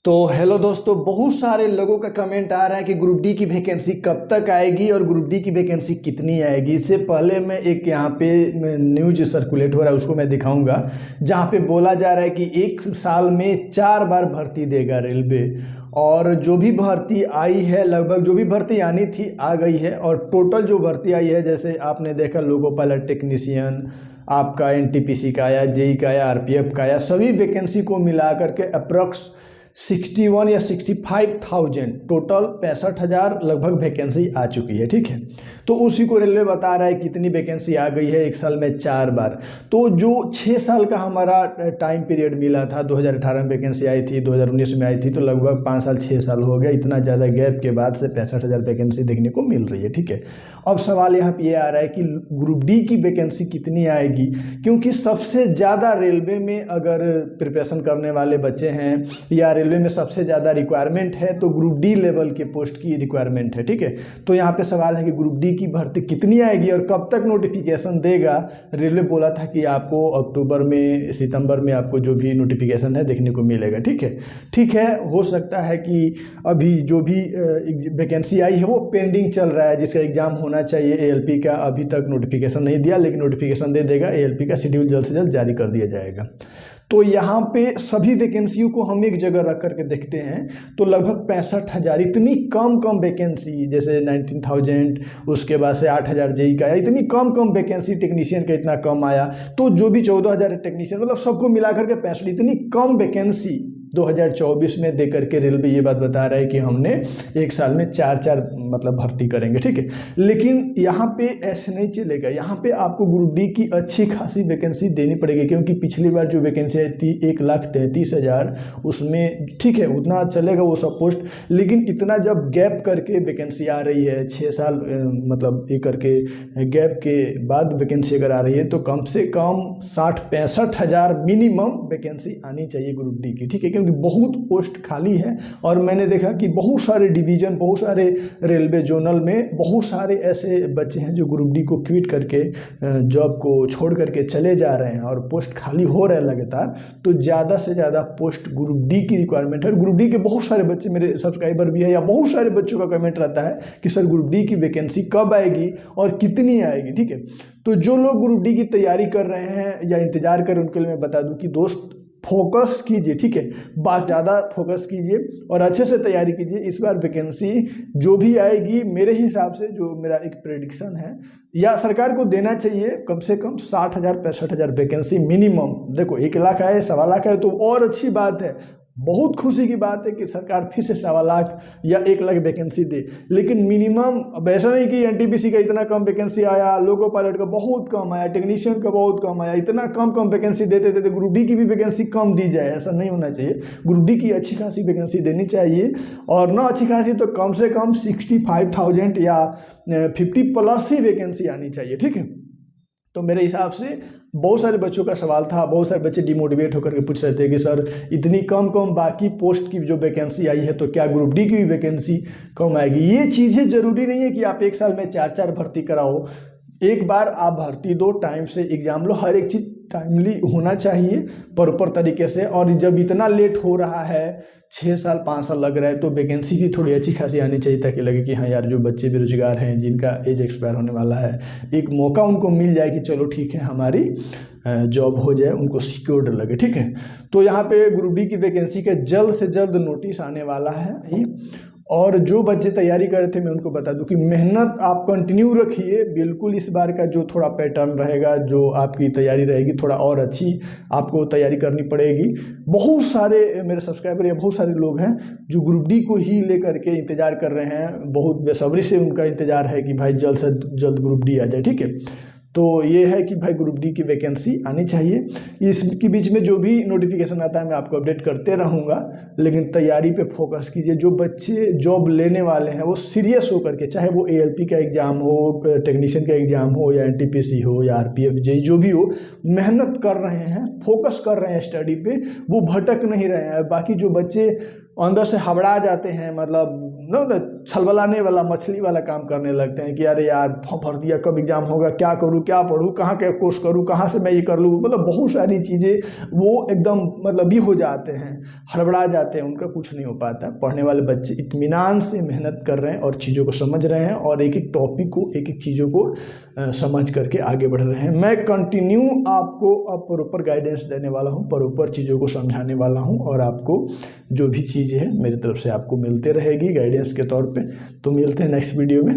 तो हेलो दोस्तों, बहुत सारे लोगों का कमेंट आ रहा है कि ग्रुप डी की वैकेंसी कब तक आएगी और ग्रुप डी की वैकेंसी कितनी आएगी। इससे पहले मैं एक यहाँ पे न्यूज सर्कुलेट हो रहा है उसको मैं दिखाऊंगा, जहाँ पे बोला जा रहा है कि एक साल में 4 बार भर्ती देगा रेलवे। और जो भी भर्ती आई है, लगभग जो भी भर्ती आनी थी आ गई है। और टोटल जो भर्ती आई है, जैसे आपने देखा लोको पायलट टेक्नीशियन, आपका एनटीपीसी का आया, जेई का आया, आरपीएफ का आया, सभी वैकेंसी को मिला करके अप्रॉक्स 61 या 65,000 टोटल 65,000 लगभग वैकेंसी आ चुकी है। ठीक है, तो उसी को रेलवे बता रहा है कितनी वैकेंसी आ गई है एक साल में 4 बार। तो जो 6 साल का हमारा टाइम पीरियड मिला था, 2018 में वैकेंसी आई थी, 2019 में आई थी, तो लगभग 5 साल 6 साल हो गया। इतना ज़्यादा गैप के बाद से 65,000 वैकेंसी देखने को मिल रही है। ठीक है, अब सवाल यहाँ पे ये आ रहा है कि ग्रुप डी की वैकेंसी कितनी आएगी, क्योंकि सबसे ज़्यादा रेलवे में अगर प्रिपरेशन करने वाले बच्चे हैं या रेलवे में सबसे ज़्यादा रिक्वायरमेंट है तो ग्रुप डी लेवल के पोस्ट की रिक्वायरमेंट है। ठीक है, तो यहाँ पे सवाल है कि ग्रुप डी की भर्ती कितनी आएगी और कब तक नोटिफिकेशन देगा। रेलवे बोला था कि आपको अक्टूबर में, सितंबर में आपको जो भी नोटिफिकेशन है देखने को मिलेगा। ठीक है, हो सकता है कि अभी जो भी वैकेंसी आई है वो पेंडिंग चल रहा है, जिसका एग्ज़ाम होना चाहिए एएलपी का, अभी तक नोटिफिकेशन नहीं दिया, लेकिन नोटिफिकेशन दे देगा। एएलपी का शेड्यूल जल्द से जल्द जारी कर दिया जाएगा। तो यहाँ पे सभी वैकेंसियों को हम एक जगह रख करके देखते हैं तो लगभग 65,000, इतनी कम वैकेंसी, जैसे 19,000, उसके बाद से 8,000 जेई का आया, इतनी कम वैकेंसी टेक्नीशियन का इतना कम आया। तो जो भी 14,000 टेक्नीशियन, मतलब सबको मिला करके 65, इतनी कम वैकेंसी 2024 में दे करके रेलवे ये बात बता रहा है कि हमने एक साल में 4 मतलब भर्ती करेंगे। ठीक है, लेकिन यहाँ पे ऐसे नहीं चलेगा। यहाँ पे आपको ग्रुप डी की अच्छी खासी वैकेंसी देनी पड़ेगी, क्योंकि पिछली बार जो वैकेंसी आई थी 1,33,000, उसमें ठीक है उतना चलेगा वो सब पोस्ट, लेकिन इतना जब गैप करके वैकेंसी आ रही है, 6 साल मतलब ये करके गैप के बाद वैकेंसी अगर आ रही है, तो कम से कम 60-65,000 मिनिमम वैकेंसी आनी चाहिए ग्रुप डी की। ठीक है, क्योंकि बहुत पोस्ट खाली है और मैंने देखा कि बहुत सारे डिवीज़न, बहुत सारे रेलवे जोनल में बहुत सारे ऐसे बच्चे हैं जो ग्रुप डी को क्विट करके, जॉब को छोड़ करके चले जा रहे हैं और पोस्ट खाली हो रहा है लगातार। तो ज़्यादा से ज़्यादा पोस्ट ग्रुप डी की रिक्वायरमेंट है। ग्रुप डी के बहुत सारे बच्चे, मेरे सब्सक्राइबर भी है, या बहुत सारे बच्चों का कमेंट रहता है कि सर ग्रुप डी की वैकेंसी कब आएगी और कितनी आएगी। ठीक है, तो जो लोग ग्रुप डी की तैयारी कर रहे हैं या इंतजार कर रहे हैं, उनके लिए मैं बता दूं कि दोस्त फोकस कीजिए। ठीक है, बात ज़्यादा फोकस कीजिए और अच्छे से तैयारी कीजिए। इस बार वैकेंसी जो भी आएगी, मेरे हिसाब से जो मेरा एक प्रेडिक्शन है, या सरकार को देना चाहिए कम से कम 60,000-65,000 वैकेंसी मिनिमम। देखो 1 लाख आए, 1.25 लाख आए तो और अच्छी बात है, बहुत खुशी की बात है कि सरकार फिर से 1.25 लाख या 1 लाख वैकेंसी दे, लेकिन मिनिमम। अब ऐसा नहीं कि एनटीपीसी का इतना कम वैकेंसी आया, लोको पायलट का बहुत कम आया, टेक्नीशियन का बहुत कम आया, इतना कम वैकेंसी देते देते ग्रुप डी की भी वैकेंसी कम दी जाए, ऐसा नहीं होना चाहिए। ग्रुप डी की अच्छी खासी वैकेंसी देनी चाहिए, और ना अच्छी खासी तो कम से कम 65,000 या 50+ ही वैकेंसी आनी चाहिए। ठीक है, तो मेरे हिसाब से बहुत सारे बच्चों का सवाल था, बहुत सारे बच्चे डिमोटिवेट होकर के पूछ रहे थे कि सर इतनी कम बाकी पोस्ट की जो वैकेंसी आई है, तो क्या ग्रुप डी की भी वैकेंसी कम आएगी। ये चीज़ें ज़रूरी नहीं है कि आप एक साल में 4 भर्ती कराओ। एक बार आप भर्ती दो, टाइम से एग्जाम लो, हर एक चीज़ टाइमली होना चाहिए, प्रॉपर तरीके से। और जब इतना लेट हो रहा है, 6 साल 5 साल लग रहा है, तो वैकेंसी भी थोड़ी अच्छी खासी आनी चाहिए, ताकि लगे कि हाँ यार, जो बच्चे बेरोजगार हैं, जिनका एज एक्सपायर होने वाला है, एक मौका उनको मिल जाए कि चलो ठीक है हमारी जॉब हो जाए, उनको सिक्योर्ड लगे। ठीक है, तो यहाँ पे ग्रुप डी की वैकेंसी का जल्द से जल्द नोटिस आने वाला है ही। और जो बच्चे तैयारी कर रहे थे, मैं उनको बता दूं कि मेहनत आप कंटिन्यू रखिए। बिल्कुल इस बार का जो थोड़ा पैटर्न रहेगा, जो आपकी तैयारी रहेगी, थोड़ा और अच्छी आपको तैयारी करनी पड़ेगी। बहुत सारे मेरे सब्सक्राइबर या बहुत सारे लोग हैं जो ग्रुप डी को ही लेकर के इंतज़ार कर रहे हैं, बहुत बेसब्री से उनका इंतज़ार है कि भाई जल्द से जल्द ग्रुप डी आ जाए। ठीक है, तो ये है कि भाई ग्रुप डी की वैकेंसी आनी चाहिए। इसके बीच में जो भी नोटिफिकेशन आता है मैं आपको अपडेट करते रहूँगा, लेकिन तैयारी पे फोकस कीजिए। जो बच्चे जॉब लेने वाले हैं वो सीरियस होकर के, चाहे वो एएलपी का एग्ज़ाम हो, टेक्नीशियन का एग्ज़ाम हो, या एनटीपीसी हो, या आरपीएफ जेई जो भी हो, मेहनत कर रहे हैं, फोकस कर रहे हैं स्टडी पे, वो भटक नहीं रहे हैं। बाकी जो बच्चे अंदर से हबड़ा जाते हैं, मतलब न छलबलाने वाला मछली वाला काम करने लगते हैं कि अरे यार भर दिया, कब एग्ज़ाम होगा, क्या करूँ, क्या पढ़ूँ, कहाँ के कोर्स करूँ, कहाँ से मैं ये कर लूँ, मतलब बहुत सारी चीज़ें वो एकदम मतलब ही हो जाते हैं, हड़बड़ा जाते हैं, उनका कुछ नहीं हो पाता। पढ़ने वाले बच्चे इत्मीनान से मेहनत कर रहे हैं और चीज़ों को समझ रहे हैं और एक एक टॉपिक को, एक एक चीज़ों को समझ करके आगे बढ़ रहे हैं। मैं कंटिन्यू आपको अब प्रॉपर गाइडेंस देने वाला हूँ, प्रॉपर चीज़ों को समझाने वाला हूँ और आपको जो भी चीज़ें हैं मेरी तरफ से आपको मिलते रहेगी गाइडेंस के तौर पे। तो मिलते हैं नेक्स्ट वीडियो में।